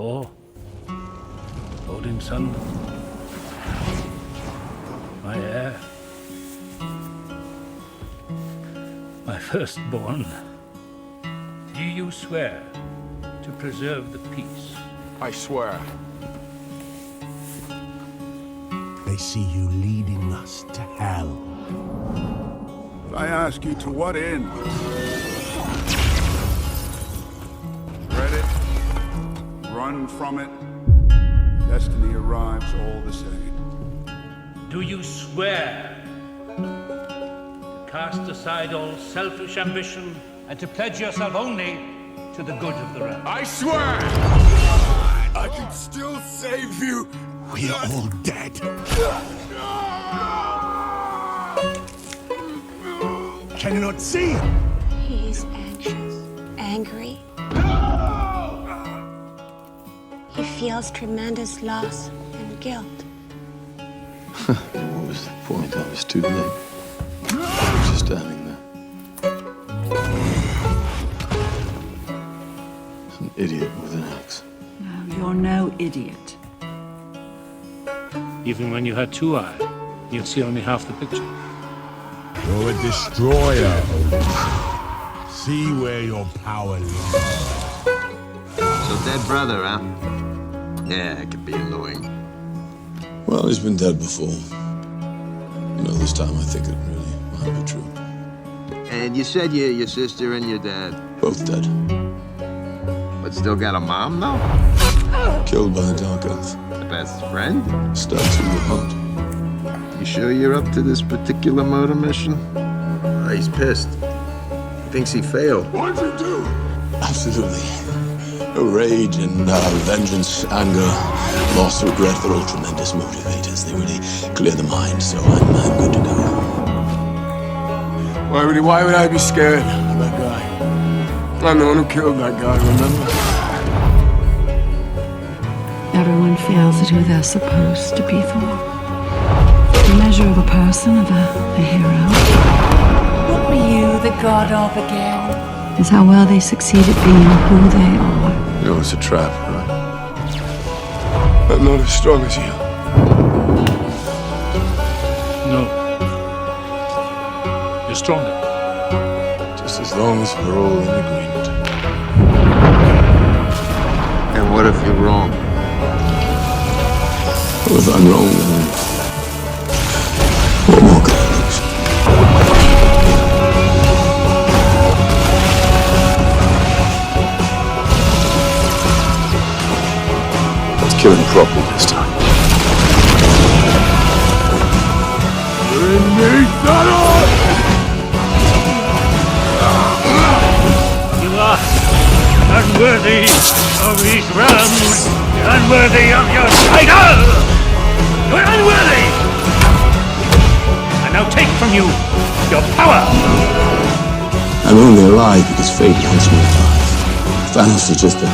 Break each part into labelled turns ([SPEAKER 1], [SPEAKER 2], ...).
[SPEAKER 1] Thor, Odin's son, my heir, my firstborn. Do you swear to preserve the peace?
[SPEAKER 2] I swear.
[SPEAKER 3] They see you leading us to hell.
[SPEAKER 2] I ask you to what end? Dread it, run from it, destiny arrives all the same.
[SPEAKER 1] Do you swear to cast aside all selfish ambition and to pledge yourself only to the good of the realm?
[SPEAKER 2] I swear! I can still save you!
[SPEAKER 3] We are all dead. Can you not see?
[SPEAKER 4] He's anxious, angry. He feels tremendous loss and guilt.
[SPEAKER 5] What was the point? I was too late. I was just standing there. An idiot with an axe.
[SPEAKER 6] No, you're no idiot.
[SPEAKER 1] Even when you had two eyes, you'd see only half the picture.
[SPEAKER 3] You're a destroyer, Odin. See where your power lies.
[SPEAKER 7] So dead brother, huh? Yeah, it could be annoying.
[SPEAKER 5] Well, he's been dead before. You know, this time I think it really might be true.
[SPEAKER 7] And you said your sister and your dad.
[SPEAKER 5] Both dead.
[SPEAKER 7] But still got a mom, though?
[SPEAKER 5] Killed by a dark elf.
[SPEAKER 7] The best friend?
[SPEAKER 5] Stabbed through the heart.
[SPEAKER 7] You sure you're up to this particular murder mission? He's pissed. He thinks he failed.
[SPEAKER 2] What'd you do?
[SPEAKER 5] Absolutely. Rage and vengeance, anger, loss, regret, they're all tremendous motivators. They really clear the mind, so I'm good to go.
[SPEAKER 2] Why would I be scared of that guy? I'm the one who killed that guy, remember?
[SPEAKER 6] Everyone feels it who they're supposed to be for. The measure of a person, of a hero,
[SPEAKER 8] What were you the god of again?
[SPEAKER 6] is how well they succeed at being who they are.
[SPEAKER 5] You know, it's a trap, right?
[SPEAKER 2] I'm not as strong as you.
[SPEAKER 1] No. You're stronger.
[SPEAKER 5] Just as long as we're all in agreement.
[SPEAKER 7] And what if you're wrong?
[SPEAKER 5] Well, if I'm wrong, then what more can I lose? Let's kill him properly this time.
[SPEAKER 2] Bring me Thanos!
[SPEAKER 1] You are unworthy of these realms, unworthy of your title! You're unworthy! And now take from you your power!
[SPEAKER 5] I'm only alive because fate wants me alive. Thanos is just the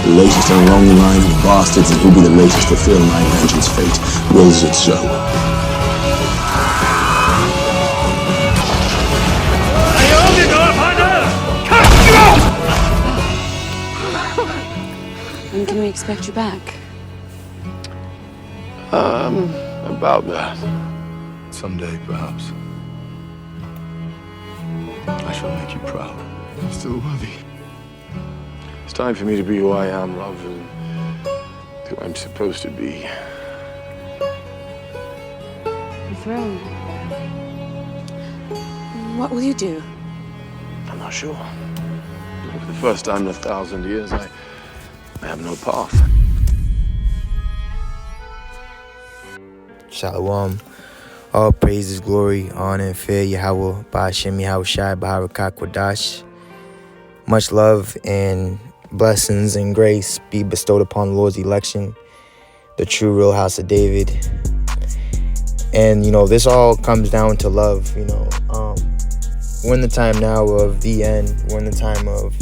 [SPEAKER 5] latest in a long line of bastards, and he'll be the latest to fulfill my vengeance. Fate wills it so.
[SPEAKER 4] When can we expect you back?
[SPEAKER 5] About that. Someday, perhaps. I shall make you proud.
[SPEAKER 2] Still worthy.
[SPEAKER 5] It's time for me to be who I am rather than who I'm supposed to be.
[SPEAKER 4] The throne. What will you do?
[SPEAKER 5] I'm not sure. For the first time in 1,000 years, I have no path.
[SPEAKER 9] Shalom. All praises, glory, honor, and fear, Yahweh, Ba'ashem, Yahawashi, Baharakah, Kodash. Much love and blessings and grace be bestowed upon the Lord's election, the true real house of David. And, this all comes down to love, We're in the time now of the end. We're in the time of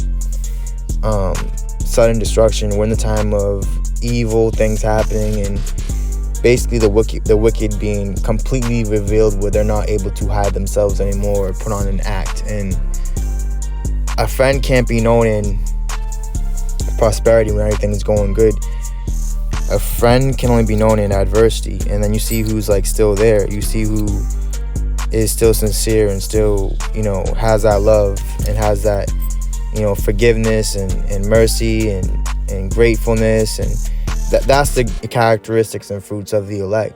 [SPEAKER 9] sudden destruction. We're in the time of evil things happening and basically the wicked being completely revealed where they're not able to hide themselves anymore or put on an act. And a friend can't be known in prosperity when everything is going good. a friend can only be known in adversity, and then you see who's like still there. You see who is still sincere and still, has that love and has that, forgiveness and mercy and gratefulness, and that's the characteristics and fruits of the elect.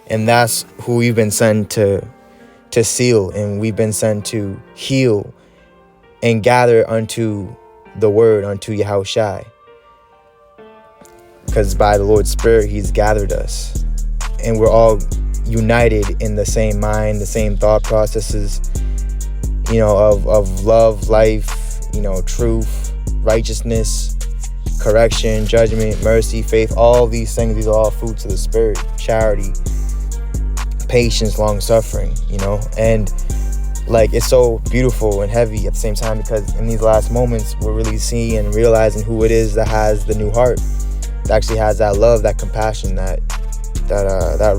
[SPEAKER 9] And that's who we've been sent to seal, and we've been sent to heal and gather unto the word, unto Yahawashi. Because by the Lord's Spirit, he's gathered us. And we're all united in the same mind, the same thought processes, of love, life, truth, righteousness, correction, judgment, mercy, faith, all these things. These are all fruits of the Spirit. Charity, patience, long suffering, and like it's so beautiful and heavy at the same time, because in these last moments we're really seeing and realizing who it is that has the new heart, that actually has that love, that compassion, that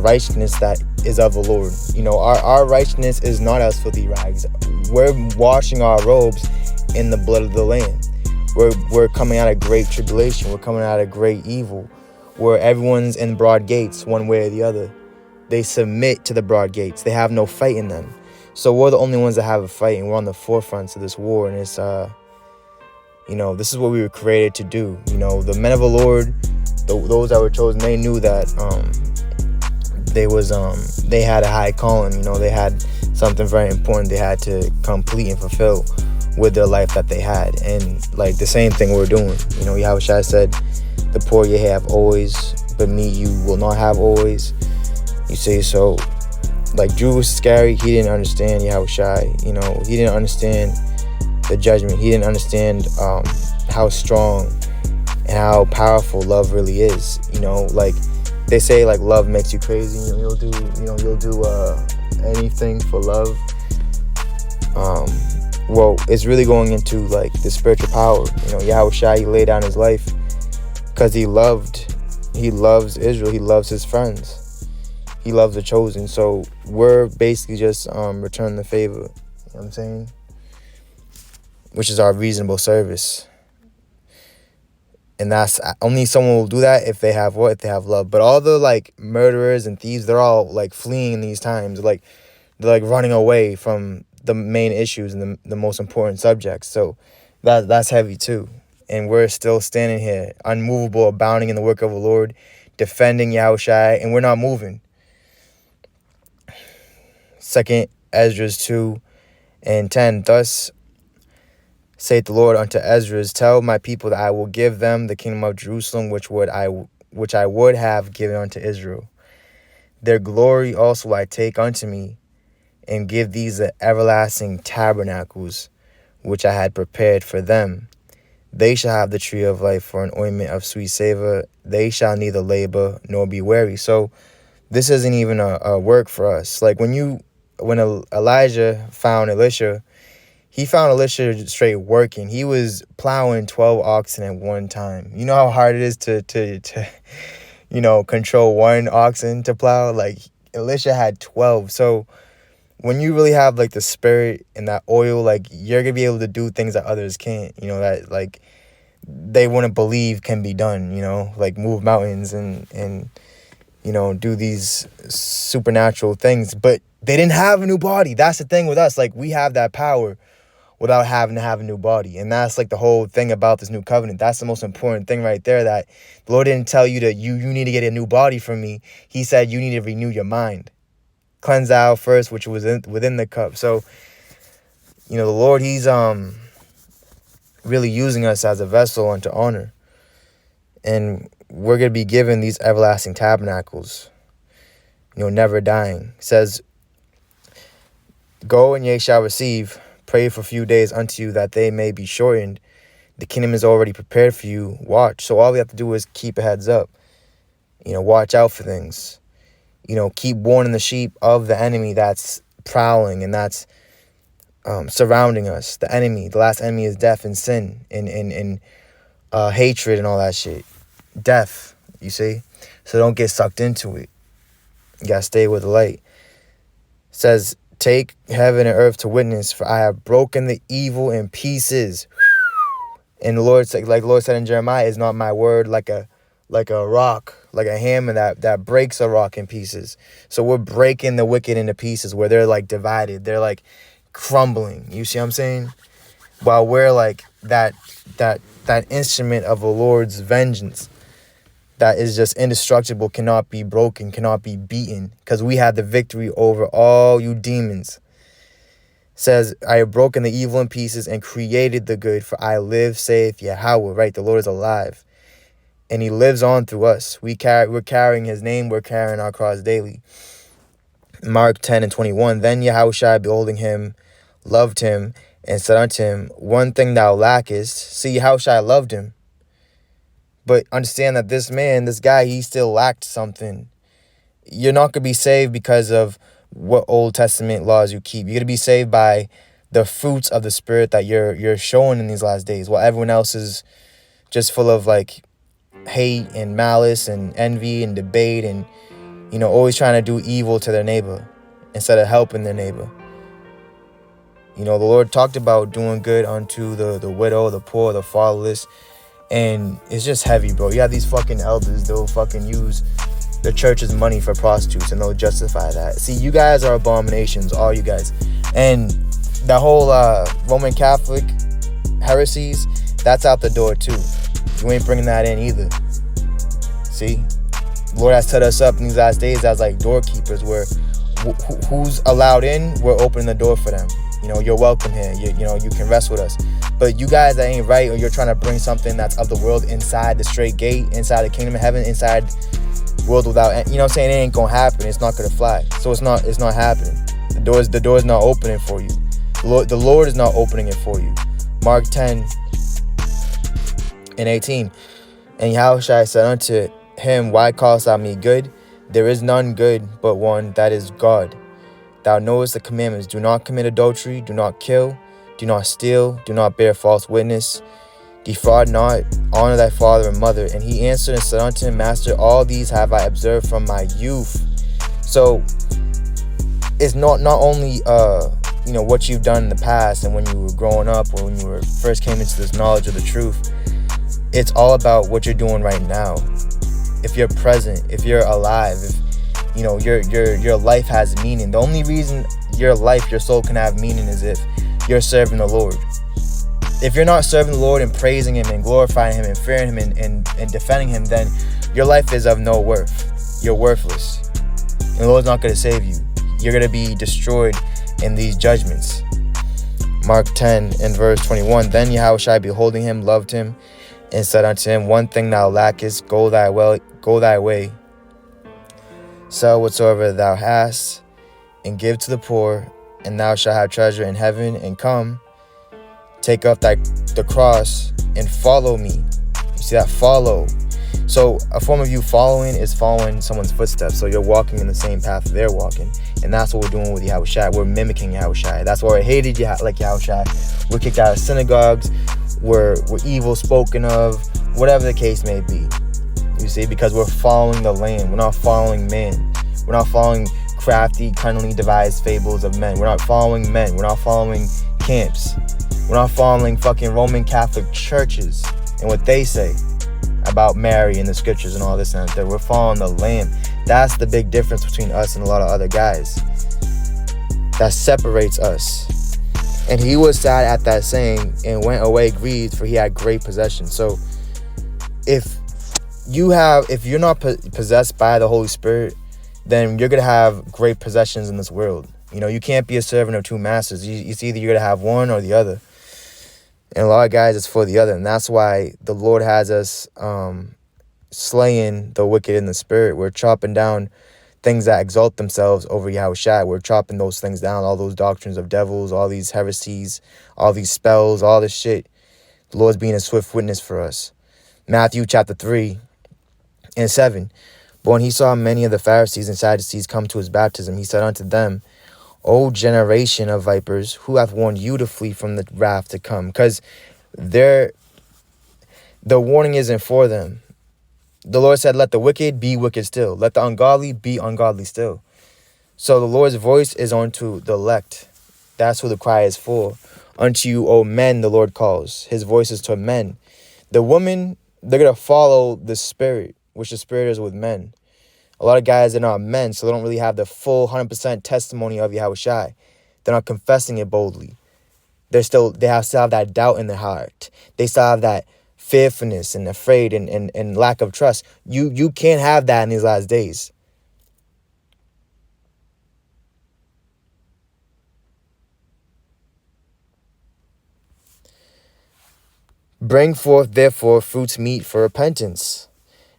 [SPEAKER 9] righteousness that is of the Lord. Our righteousness is not as filthy rags. We're washing our robes in the blood of the Lamb. We're coming out of great tribulation. We're coming out of great evil, where everyone's in broad gates one way or the other. They submit to the broad gates. They have no fight in them. So we're the only ones that have a fight, and we're on the forefronts of this war. And it's, this is what we were created to do. The men of the Lord, those that were chosen, they knew that they had a high calling. They had something very important they had to complete and fulfill with their life that they had. And like the same thing we're doing. Yahawashi said, the poor you have always, but me you will not have always. You see, so like Drew was scary. He didn't understand Yahawashi. He didn't understand the judgment. He didn't understand how strong and how powerful love really is. Like they say, like love makes you crazy. You'll do anything for love. Well, it's really going into like the spiritual power. Yahawashi laid down his life because he loves Israel. He loves his friends. He loves the chosen. So we're basically just returning the favor. You know what I'm saying? Which is our reasonable service. And that's only someone will do that if they have what? If they have love. But all the like murderers and thieves, they're all like fleeing in these times. They're like running away from the main issues and the most important subjects. So that's heavy too. And we're still standing here, unmovable, abounding in the work of the Lord, defending Yahawashi, and we're not moving. 2 Ezra 2:10. Thus saith the Lord unto Ezra, tell my people that I will give them the kingdom of Jerusalem, which I would have given unto Israel. Their glory also I take unto me, and give these the everlasting tabernacles, which I had prepared for them. They shall have the tree of life for an ointment of sweet savor. They shall neither labor nor be weary. So this isn't even a work for us. Like when Elijah found Elisha, he found Elisha straight working. He was plowing 12 oxen at one time. You know how hard it is to control one oxen to plow? Like Elisha had 12. So when you really have like the spirit and that oil, like you're gonna be able to do things that others can't, that like they wouldn't believe can be done, like move mountains and do these supernatural things. But they didn't have a new body. That's the thing with us. Like we have that power without having to have a new body. And that's like the whole thing about this new covenant. That's the most important thing right there, that the Lord didn't tell you that you need to get a new body from me. He said you need to renew your mind. Cleanse out first, which was within the cup. So, the Lord, he's really using us as a vessel unto honor. And we're going to be given these everlasting tabernacles, never dying. It says, go and ye shall receive. Pray for a few days unto you that they may be shortened. The kingdom is already prepared for you. Watch. So all we have to do is keep a heads up. Watch out for things. Keep warning the sheep of the enemy that's prowling and that's surrounding us. The enemy, the last enemy is death and sin and hatred and all that shit. Death, you see? So don't get sucked into it. You gotta stay with the light. It says, take heaven and earth to witness, for I have broken the evil in pieces. And the Lord said, like the Lord said in Jeremiah, is not my word like a like a rock, like a hammer that breaks a rock in pieces. So we're breaking the wicked into pieces where they're like divided. They're like crumbling. You see what I'm saying? While we're like that instrument of the Lord's vengeance that is just indestructible, cannot be broken, cannot be beaten, because we have the victory over all you demons. Says, I have broken the evil in pieces and created the good, for I live, saith Yahweh. Right, the Lord is alive, and he lives on through us. We're carrying his name, we're carrying our cross daily. Mark 10:21. Then Yahawashi, beholding him, loved him, and said unto him, one thing thou lackest. See, Yahawashi loved him. But understand that this man, this guy, he still lacked something. You're not going to be saved because of what Old Testament laws you keep. You're going to be saved by the fruits of the Spirit that you're showing in these last days. While everyone else is just full of like hate and malice and envy and debate and, you know, always trying to do evil to their neighbor instead of helping their neighbor. You know, the Lord talked about doing good unto the widow, the poor, the fatherless. And it's just heavy, bro. You have these fucking elders, they'll fucking use the church's money for prostitutes and they'll justify that. See, you guys are abominations, all you guys. And the whole Roman Catholic heresies, that's out the door too. You ain't bringing that in either. See? The Lord has set us up in these last days as like doorkeepers where who's allowed in, we're opening the door for them. You know, you're welcome here. You know, you can rest with us. But you guys that ain't right, or you're trying to bring something that's of the world inside the straight gate, inside the kingdom of heaven, inside world without, you know what I'm saying? It ain't gonna happen. It's not gonna fly. So it's not happening. The door is not opening for you. The Lord is not opening it for you. Mark 10:18. And Yahawashi said unto him, why callest thou me good? There is none good but one, that is God. Thou knowest the commandments. Do not commit adultery. Do not kill. Do not steal. Do not bear false witness. Defraud not. Honor thy father and mother. And he answered and said unto him, Master, all these have I observed from my youth. So it's not only you know, what you've done in the past and when you were growing up or when you were first came into this knowledge of the truth. It's all about what you're doing right now. If you're present, if you're alive, if you know your life has meaning. The only reason your soul can have meaning is if you're serving the Lord. If you're not serving the Lord and praising him and glorifying him and fearing him and defending him, then your life is of no worth. You're worthless. And the Lord's not going to save you. You're going to be destroyed in these judgments. Mark 10:21. Then Yahawashi, beholding him, loved him, and said unto him, one thing thou lackest, go thy way, sell whatsoever thou hast, and give to the poor, and thou shalt have treasure in heaven, and come, take up the cross, and follow me. You see that? Follow. So a form of you following is following someone's footsteps. So you're walking in the same path they're walking. And that's what we're doing with Yahawashi. We're mimicking Yahawashi. That's why I hated Yahawashi. We're kicked out of synagogues. We're evil spoken of. Whatever the case may be. You see, because we're following the Lamb. We're not following men. We're not following crafty, cunningly devised fables of men. We're not following men. We're not following camps. We're not following fucking Roman Catholic churches and what they say about Mary and the scriptures and all this and that. We're following the Lamb. That's the big difference between us and a lot of other guys. That separates us. And he was sad at that saying and went away grieved, for he had great possession. So if you're not possessed by the Holy Spirit, then you're going to have great possessions in this world. You know, you can't be a servant of two masters. It's either you're going to have one or the other. And a lot of guys, it's for the other. And that's why the Lord has us slaying the wicked in the spirit. We're chopping down things that exalt themselves over Yahawashi. We're chopping those things down, all those doctrines of devils, all these heresies, all these spells, all this shit. The Lord's being a swift witness for us. Matthew chapter 3:7. But when he saw many of the Pharisees and Sadducees come to his baptism, he said unto them, O generation of vipers, who hath warned you to flee from the wrath to come? Because the warning isn't for them. The Lord said, let the wicked be wicked still. Let the ungodly be ungodly still. So the Lord's voice is unto the elect. That's who the cry is for. Unto you, O men, the Lord calls. His voice is to men. The woman they're going to follow the spirit, which the spirit is with men. A lot of guys are not men, so they don't really have the full 100% testimony of Yahawashi. They're not confessing it boldly. They still have that doubt in their heart. They still have that fearfulness and afraid and lack of trust. You can't have that in these last days. Bring forth, therefore, fruits meet for repentance.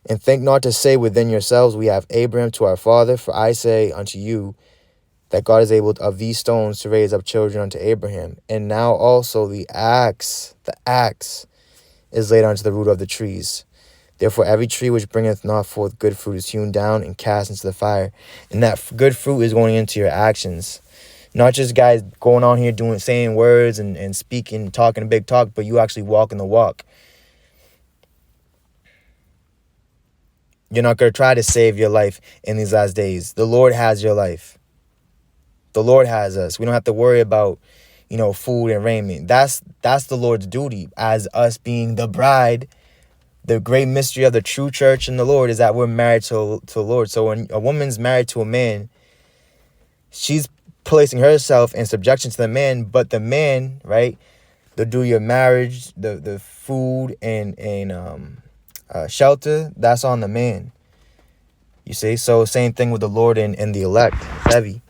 [SPEAKER 9] And think not to say within yourselves, we have Abraham to our father. For I say unto you, that God is able of these stones to raise up children unto Abraham. And now also the axe is laid unto the root of the trees. Therefore every tree which bringeth not forth good fruit is hewn down and cast into the fire. And that good fruit is going into your actions. Not just guys going on here saying words and speaking, talking a big talk, but you actually walking the walk. You're not going to try to save your life in these last days. The Lord has your life. The Lord has us. We don't have to worry about, food and raiment. That's the Lord's duty as us being the bride. The great mystery of the true church in the Lord is that we're married to the Lord. So when a woman's married to a man, she's placing herself in subjection to the man, but the man, right, the duty of marriage, the food and shelter, that's on the man. You see? So same thing with the Lord and the elect. It's heavy.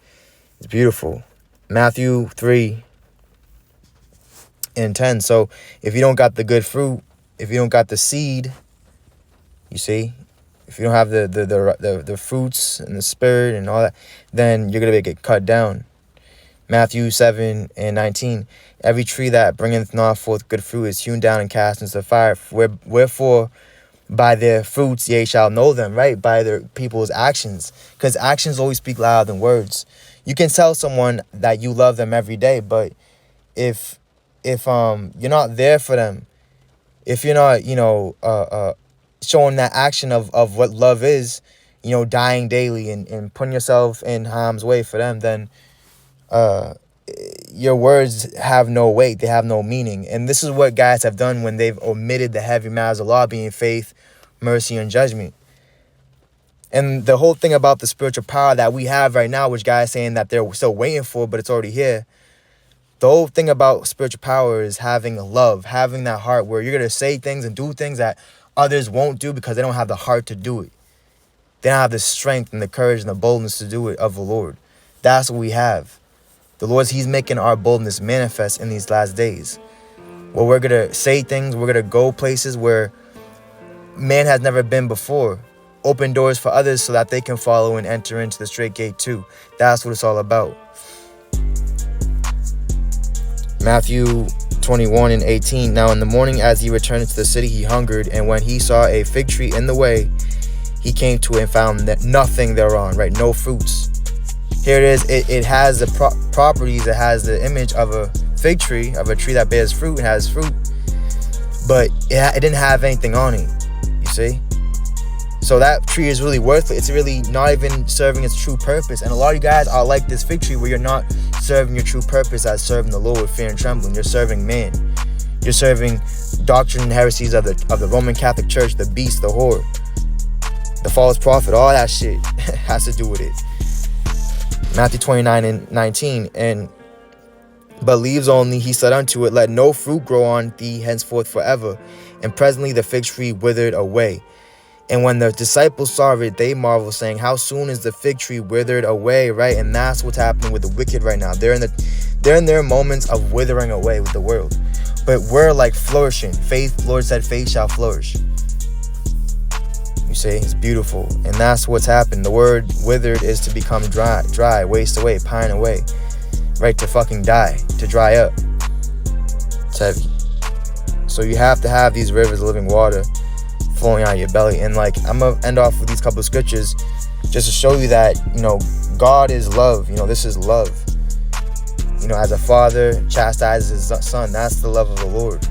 [SPEAKER 9] It's beautiful. Matthew 3:10. So if you don't got the good fruit, if you don't got the seed, you see, if you don't have the fruits and the spirit and all that, then you're gonna get cut down. Matthew 7:19. Every tree that bringeth not forth good fruit is hewn down and cast into the fire. Wherefore by their fruits ye shall know them, right? By their people's actions. Because actions always speak louder than words. You can tell someone that you love them every day, but if you're not there for them, if you're not, showing that action of what love is, dying daily and putting yourself in harm's way for them, then your words have no weight. They have no meaning. And this is what guys have done when they've omitted the heavy matters of law, being faith, mercy, and judgment. And the whole thing about the spiritual power that we have right now, which guys saying that they're still waiting for, but it's already here. The whole thing about spiritual power is having love, having that heart where you're going to say things and do things that others won't do because they don't have the heart to do it. They don't have the strength and the courage and the boldness to do it of the Lord. That's what we have. The Lord, He's making our boldness manifest in these last days. Where we're going to say things, we're going to go places where man has never been before. Open doors for others so that they can follow and enter into the straight gate too. That's what it's all about. Matthew 21:18. Now in the morning as he returned into the city, he hungered, and when he saw a fig tree in the way, he came to it and found that nothing thereon, right? No fruits. Here it is. It has the properties. It has the image of a fig tree, of a tree that bears fruit and has fruit, but it didn't have anything on it. You see? So that tree is really worthless. It's really not even serving its true purpose. And a lot of you guys are like this fig tree where you're not serving your true purpose as serving the Lord with fear and trembling. You're serving man. You're serving doctrine and heresies of the Roman Catholic Church, the beast, the whore, the false prophet, all that shit has to do with it. Matthew 29:19. But leaves only he said unto it, let no fruit grow on thee henceforth forever. And presently the fig tree withered away. And when the disciples saw it, they marveled, saying, how soon is the fig tree withered away, right? And that's what's happening with the wicked right now. They're in their moments of withering away with the world. But we're like flourishing. Faith, Lord said, faith shall flourish. You see, it's beautiful. And that's what's happened. The word withered is to become dry, waste away, pine away. Right, to fucking die, to dry up. It's heavy. So you have to have these rivers of living water flowing out of your belly. And I'm gonna end off with these couple of scriptures just to show you that God is love. This is love. As a father chastises his son, that's the love of the Lord.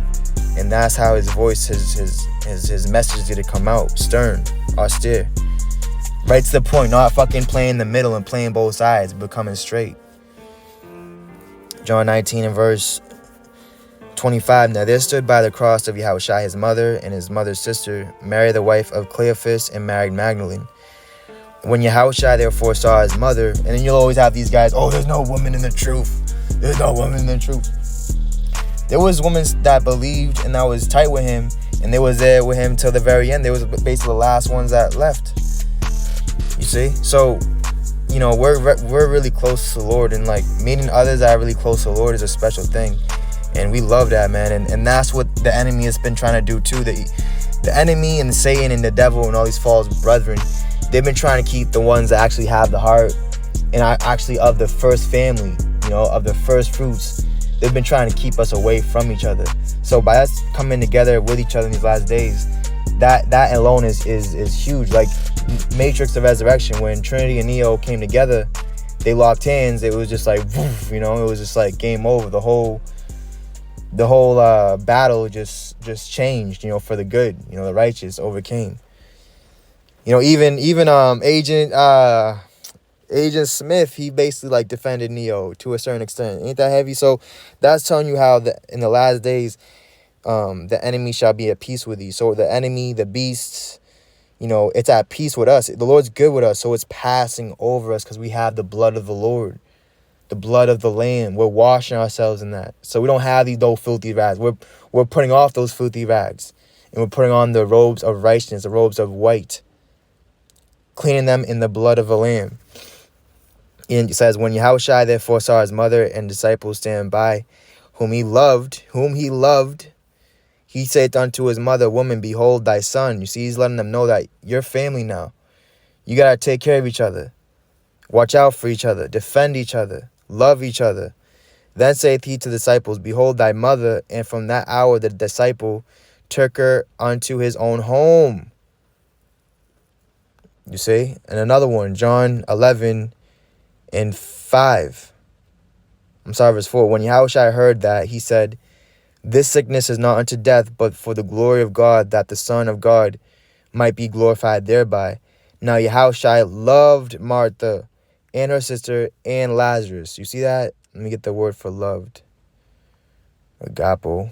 [SPEAKER 9] And that's how his voice, his message is gonna come out, stern, austere, right to the point, not fucking playing the middle and playing both sides, but coming straight. John 19 and verse 25. Now there stood by the cross of Yahawashi his mother and his mother's sister, Mary the wife of Cleophas and Mary Magdalene. When Yahawashi therefore saw his mother, and then you'll always have these guys, oh, there's no woman in the truth. There's no woman in the truth. There was women that believed and that was tight with him, and they was there with him till the very end. They was basically the last ones that left. You see? So, you know, we're really close to the Lord, and like meeting others that are really close to the Lord is a special thing. And we love that, man. And that's what the enemy has been trying to do too. The enemy and Satan and the devil and all these false brethren, they've been trying to keep the ones that actually have the heart and are actually of the first family, you know, of the first fruits. They've been trying to keep us away from each other. So by us coming together with each other in these last days, that alone is huge. Like Matrix the Resurrection, when Trinity and Neo came together, they locked hands. It was just like, woof, you know, it was just like game over. The whole battle just changed, you know, for the good. You know, the righteous overcame. You know, even Agent Smith, he basically like defended Neo to a certain extent. Ain't that heavy? So that's telling you how in the last days, the enemy shall be at peace with you. So the enemy, the beasts, you know, it's at peace with us. The Lord's good with us, so it's passing over us because we have the blood of the Lord, the blood of the Lamb. We're washing ourselves in that, so we don't have those filthy rags. We're putting off those filthy rags, and we're putting on the robes of righteousness, the robes of white, cleaning them in the blood of the Lamb. And it says, when Yahawashi therefore saw his mother and disciples stand by, whom he loved, he said unto his mother, woman, behold thy son. You see, he's letting them know that you're family now. You got to take care of each other. Watch out for each other. Defend each other. Love each other. Then saith he to the disciples, behold thy mother. And from that hour the disciple took her unto his own home. You see? And another one, John 11 and 5. I'm sorry, verse 4. When Yahawashi heard that, he said, this sickness is not unto death, but for the glory of God, that the Son of God might be glorified thereby. Now Yahawashi loved Martha and her sister and Lazarus. You see that? Let me get the word for loved. Agape.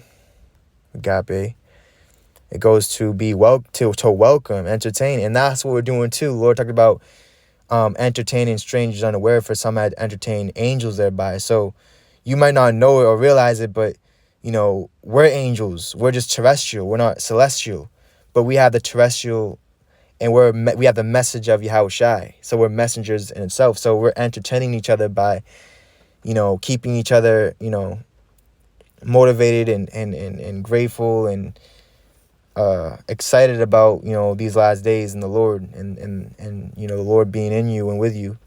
[SPEAKER 9] It goes to be to welcome, entertain. And that's what we're doing too. The Lord talked about entertaining strangers unaware, for some had entertained angels thereby. So you might not know it or realize it, but you know, we're angels. We're just terrestrial. We're not celestial, but we have the terrestrial, and we have the message of Yahawashi. So we're messengers in itself. So we're entertaining each other by, you know, keeping each other, you know, motivated and grateful and excited about, you know, these last days in the Lord and you know, the Lord being in you and with you. It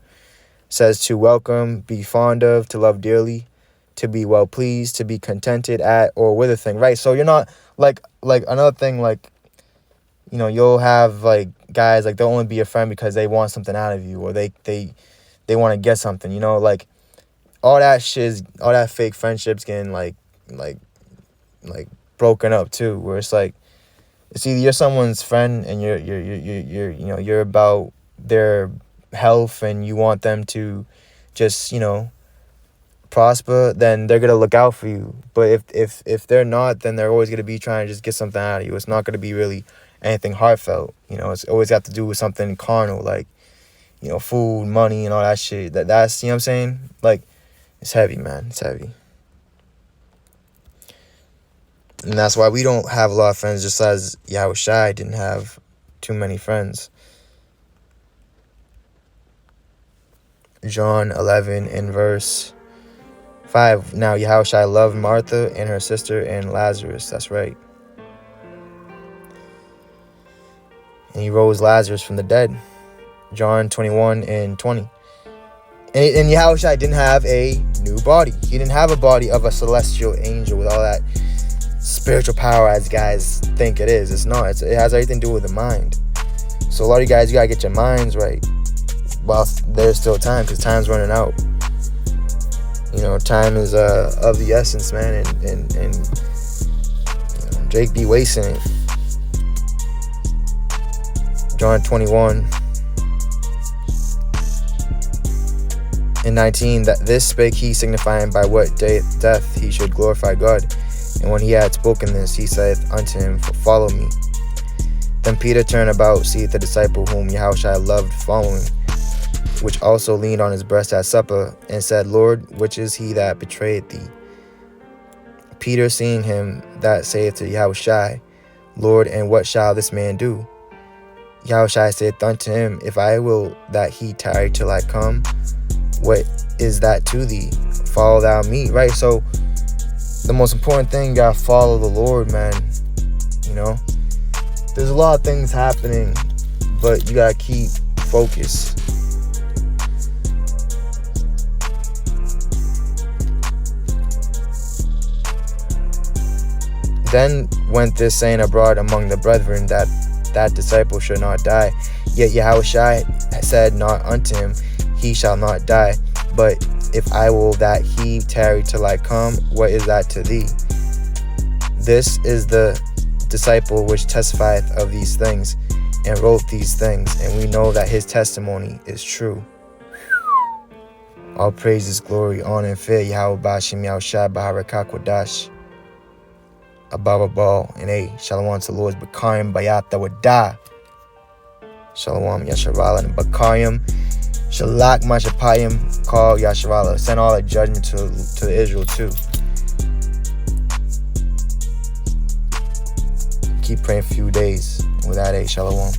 [SPEAKER 9] says to welcome, be fond of, to love dearly, to be well pleased, to be contented at or with a thing, right? So you're not like another thing, like, you know, you'll have like guys, like they'll only be a friend because they want something out of you, or they want to get something, you know, like all that shit, all that fake friendships getting like broken up too, where it's like, it's either you're someone's friend and you're you know, you're about their health and you want them to just, you know, prosper, then they're gonna look out for you. But if they're not, then they're always gonna be trying to just get something out of you. It's not gonna be really anything heartfelt, you know. It's always got to do with something carnal, like, you know, food, money, and all that shit. That's, you know what I'm saying? Like, it's heavy, man. It's heavy. And that's why we don't have a lot of friends, just as Yahawashi didn't have too many friends. John 11 in verse 5. Now Yahawashi loved Martha and her sister and Lazarus. That's right. And he rose Lazarus from the dead. John 21 and 20. And Yahawashi didn't have a new body. He didn't have a body of a celestial angel with all that spiritual power as guys think it is. It's not. It has everything to do with the mind. So a lot of you guys, you gotta get your minds right while there's still time, because time's running out. You know, time is of the essence, man, and you know, Drake be wasting it. John 21 and 19, that this spake he, signifying by what death he should glorify God. And when he had spoken this, he saith unto him, Follow me. Then Peter turned about, seeth the disciple whom Yahawashi loved following, which also leaned on his breast at supper, and said, Lord, which is he that betrayed thee? Peter, seeing him, that saith to Yahawashi, Lord, and what shall this man do? Yahawashi saith unto him, If I will that he tarry till I come, what is that to thee? Follow thou me, right? So the most important thing, you gotta follow the Lord, man. You know, there's a lot of things happening, but you gotta keep focused. Then went this saying abroad among the brethren, that disciple should not die. Yet Yahawashi said not unto him, He shall not die. But if I will that he tarry till I come, what is that to thee? This is the disciple which testifieth of these things, and wrote these things, and we know that his testimony is true. All praises, glory, honor, and fear, Yahweh Bashim Yahushai Baharaka Kodash. Ababa Ball and A. Shalom to Lord's Bakariam Bayata Wada. Shalom Yasharala and Bakariam. Shalak Mashapayim. Call Yasharala. Send all that judgment to Israel too. Keep praying for a few days. With that, A. Shalom.